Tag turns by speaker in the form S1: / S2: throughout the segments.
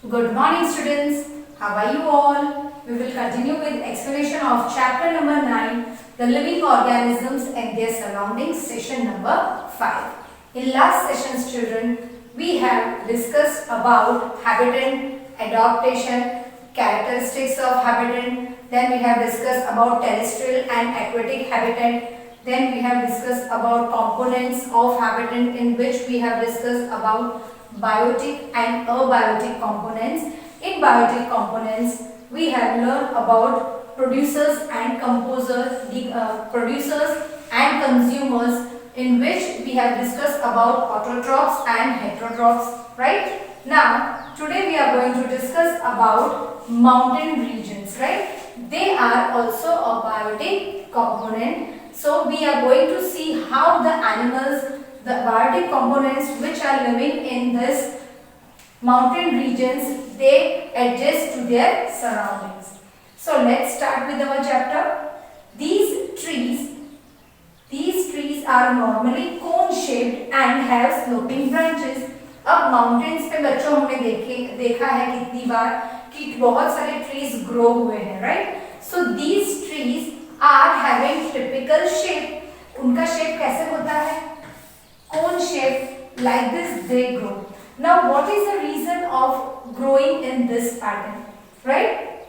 S1: Good morning students. How are you all? We will continue with explanation of chapter number 9, the living organisms and their surroundings, session number 5. In last sessions children, we have discussed about habitat, adaptation, characteristics of habitat, then we have discussed about terrestrial and aquatic habitat, then we have discussed about components of habitat, in which we have discussed about biotic and abiotic components. In biotic components, we have learned about producers and producers and consumers, in which we have discussed about autotrophs and heterotrophs, right? Now, today we are going to discuss about mountain regions, right? They are also a biotic component. So, we are going to see how the animals, the biotic components which are living in this mountain regions, they adjust to their surroundings. So let's start with our chapter. These trees are normally cone shaped and have sloping branches. अब mountains पे बच्चों हमने देखा है कितनी बार कि बहुत सारे trees grow हुए हैं, right? So these trees are having typical shape. उनका shape कैसे होता है? Cone shape, like this they grow. Now what is the reason of growing in this pattern, right?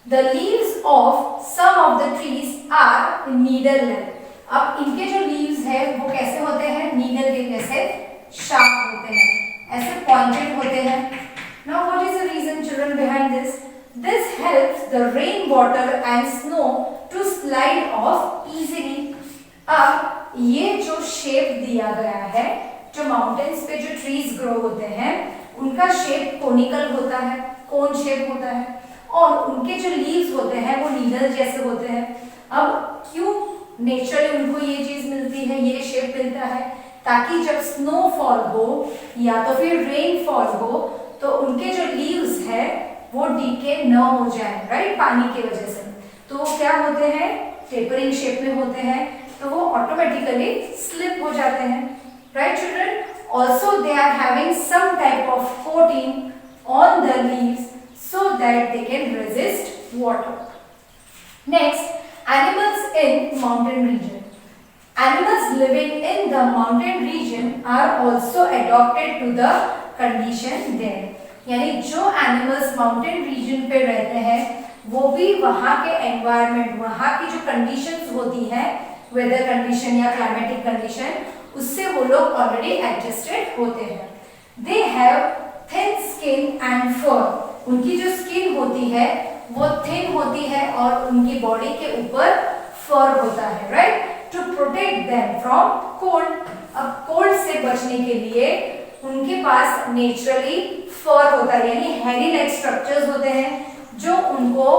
S1: The leaves of some of the trees are needle-like. अब इनके जो leaves है वो कैसे होते हैं? needle के जैसे sharp होते हैं, ऐसे pointed होते हैं. Now what is the reason children behind this? This helps the rain water and snow to slide off easily. अब ये जो शेप दिया गया है, जो माउंटेन्स पे जो ट्रीज ग्रो होते हैं उनका शेप कोनिकल होता है, कोन शेप होता है, और उनके जो लीव्स होते हैं वो नीडल जैसे होते हैं. अब क्यों नेचुरली उनको ये चीज मिलती है, ये शेप मिलता है? ताकि जब स्नोफॉल हो या तो फिर रेनफॉल हो तो उनके जो लीव्स है वो डीके न हो जाए, राइट, पानी की वजह से. तो वो क्या होते हैं? टेपरिंग शेप में होते हैं, तो वो ऑटोमेटिकली स्लिप हो जाते हैं, right children? Also they are having some type of coating on the leaves so that they can resist water. Next, animals in mountain region. Animals living in the mountain region are also adapted to the condition there. यानी जो animals mountain region पे रहते हैं वो भी वहाँ के environment, वहाँ की जो conditions होती हैं, weather condition या climatic condition, उससे वो लोग ऑलरेडी एडजस्टेड होते हैं. They have thin skin and fur. उनकी जो स्किन होती है वो थिन होती है और उनकी बॉडी के ऊपर फर होता है, right, to protect them from cold. अब कोल्ड से बचने के लिए उनके पास नेचुरली फर होता है, यानी हेरी लाइक स्ट्रक्चर्स होते हैं जो उनको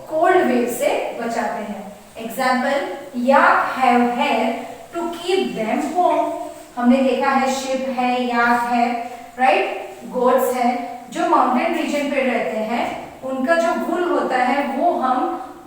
S1: कोल्ड वेव से बचाते हैं. Example, yak have hair to keep them warm. हमने देखा है शिप है, याक है, राइट, गोट्स है. जो माउंटेन रीजन पे रहते हैं उनका जो वूल होता है वो हम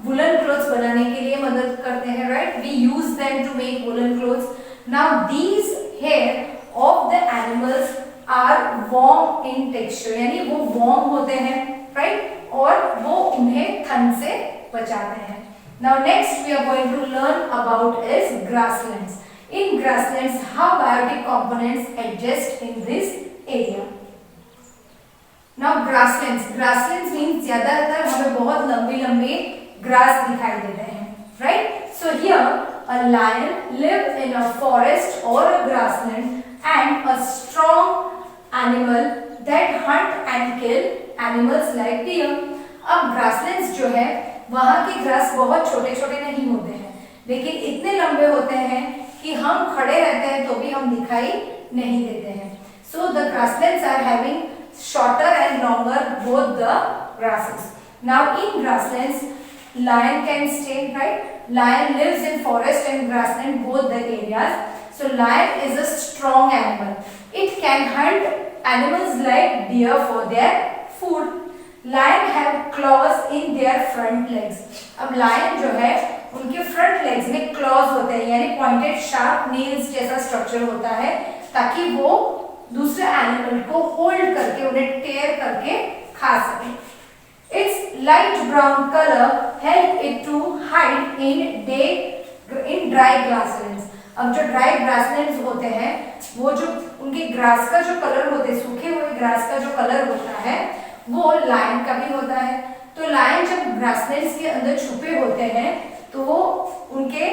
S1: वुलन क्लोथ्स बनाने के लिए मदद करते हैं, right. We use them to make woollen clothes. Now these hair of the animals are warm in texture, यानी वो वार्म होते हैं, राइट, और वो उन्हें ठंड से बचाते हैं. Now next we are going to learn about is grasslands. In grasslands, how biotic components adjust in this area. Now grasslands means ज़्यादातर हमें बहुत लंबे grass दिखाई देते हैं, right? So here a lion lives in a forest or a grassland, and a strong animal that hunt and kill animals like deer. अब grasslands जो है वहाँ के ग्रास बहुत छोटे छोटे नहीं होते हैं, लेकिन इतने लंबे होते हैं कि हम खड़े रहते हैं तो भी हम दिखाई नहीं देते हैं. So the grasslands are having shorter and longer both the grasses. Now in grasslands lion can stay, right? Lion lives in forest and grassland, both the areas. So lion is a strong animal. It can hunt animals like deer for their food. Lion have claws in their front legs. अब lion जो है उनके front legs में claws होते हैं, यानी pointed sharp nails जैसा structure होता है, ताकि वो दूसरे एनिमल को होल्ड करके, उन्हें टेयर करके खा सके। Its light brown color help it to hide in dry grasslands. अब जो ड्राई ग्रासलैंड्स होते हैं, वो जो उनके ग्रास का जो कलर होते हैं, सूखे हुए ग्रास का जो कलर होता है वो लायन का भी होता है। तो लायन जब ग्रासलैंड्स के अंदर छुपे होते हैं तो वो उनके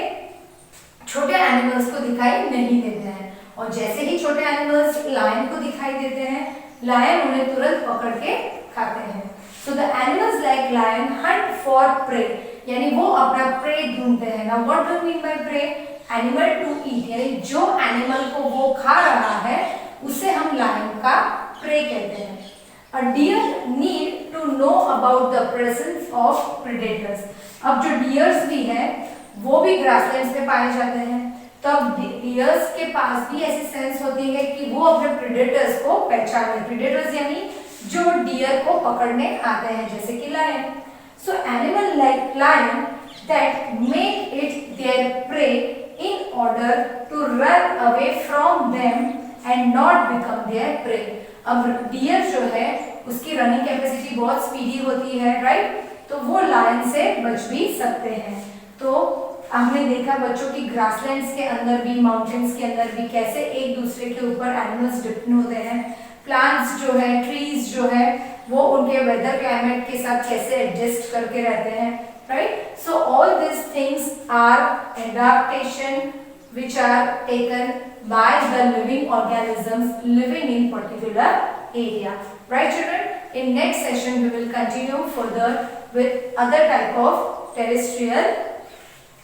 S1: छोटे एनिमल्स को दिखाई नहीं देते हैं, और जैसे ही छोटे एनिमल्स लायन को दिखाई देते हैं, लायन उन्हें तुरंत पकड़ के खाते हैं। So the animals like lion hunt for prey, यानी वो अपना प्रे ढूंढते हैं। Now what do we mean by prey? Animal to eat, यानी जो एनिमल को वो खा रहा है उसे हम लायन का प्रे कहते हैं। A deer need to know about the presence of predators. अब जो डियर्स भी हैं वो भी ग्रासलैंड्स में पाए जाते हैं, तो अब डियर्स के पास भी ऐसी सेंस होती है कि वो अपने प्रेडेटर्स को पहचाने। प्रेडेटर्स यानी जो डियर को पकड़ने आते हैं, जैसे कि lion. So animal like lion that make it their prey in order to run away from them and not become their prey. अब डियर जो है उसकी रनिंग कैपेसिटी बहुत स्पीडी होती है, राइट, तो वो लायन से बच भी सकते हैं। तो हमने देखा बच्चों की ग्रासलैंड्स के अंदर भी, माउंटेन्स के अंदर भी कैसे एक दूसरे के ऊपर एनिमल्स डिपेंड होते हैं। प्लांट्स जो है, ट्रीज जो है, वो उनके वेदर क्लाइमेट के साथ कैसे एडजस्ट करके रहते हैं, right. So all this things are adaptation which are taken by the living organisms living in particular area, right children? In next session we will continue further with other type of terrestrial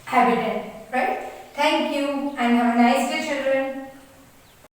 S1: habitat, right? Thank you and have a nice day children.